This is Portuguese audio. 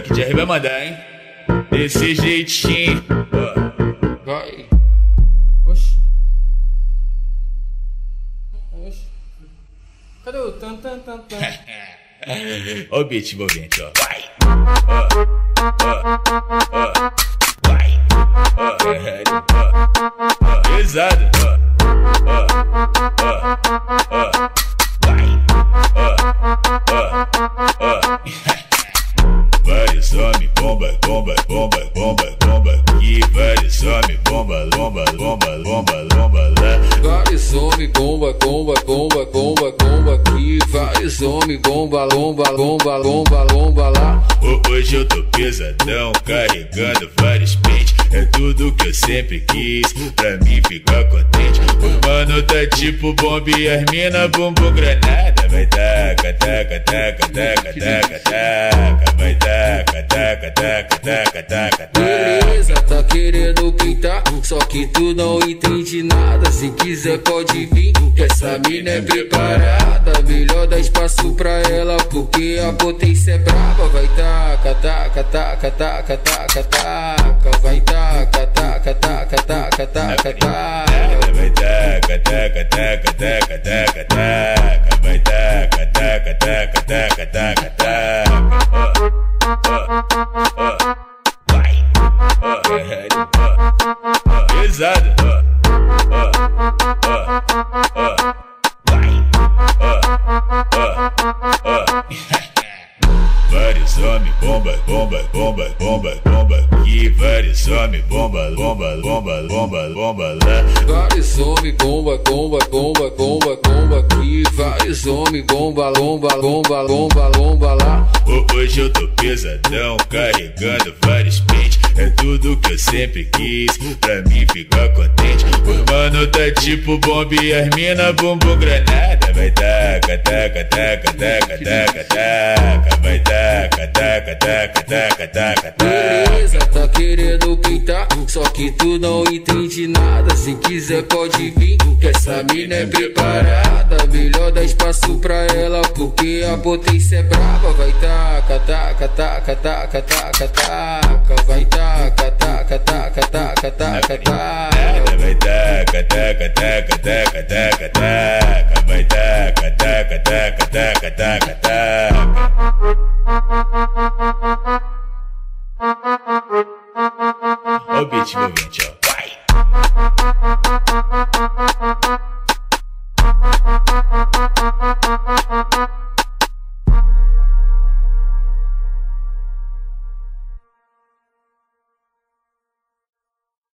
Black Jerry vai mandar, hein? Desse jeitinho. Vai. Oxi. Oxi. Cadê o tan tan tan tan? Ó o beat envolvente, ó. Vai. Vai. Pesado. Vai. Vários homens, bomba, bomba, bomba, bomba, bomba aqui. Vários homens, bomba, lomba, lomba, lomba, lomba lá. Vários homens, bomba, bomba, bomba, bomba, bomba aqui. Vários homens, bomba, lomba, lomba, lomba, lomba lá. Hoje eu tô pesadão, carregando vários pentes. É tudo que eu sempre quis, pra mim ficar contente. O mano tá tipo bomba e as mina bumbum granada. Vai taca, taca, taca, taca, taca, taca. Vai taca, taca, taca, taca, taca, taca. Beleza, tá querendo pintar, só que tu não entende nada. Se quiser pode vir, que essa mina é preparada. Melhor dar espaço pra ela, porque a potência é brava. Vai taca, taca, taca, taca, taca, taca. Vai taca, taca, taca, taca, taca, taca. Vai taca, taca, taca, taca, taca, taca. Vai taca, taca, taca, taca, taca, taca. Vai. Pesado. Vai. Vários homens, bomba, bomba, bomba, bomba, bomba aqui. Vários homens, bomba, bomba, bomba, bomba, bomba lá. Vários homens, bomba, bomba, bomba, bomba, bomba aqui. Vários homens, bomba, lomba, lomba, lomba, lomba lá. Hoje eu tô pesadão, carregando vários pentes. É tudo que eu sempre quis, pra mim ficar contente. O mano tá tipo bomba e as mina bumbum granada. Vai taca, taca, taca, taca, taca, taca. Vai taca, taca, taca, taca, taca, taca. Beleza, tá querendo pintar, só que tu não entende nada. Se quiser pode vir, que essa mina é preparada. Melhor dar espaço pra ela, porque a potência é brava. Vai taca, taca, taca, taca, taca, taca. Vai taca, taca, taca, taca, taca, taca. Vai taca, taca, taca, taca, taca, taca. Vai taca, taca, taca, taca, taca.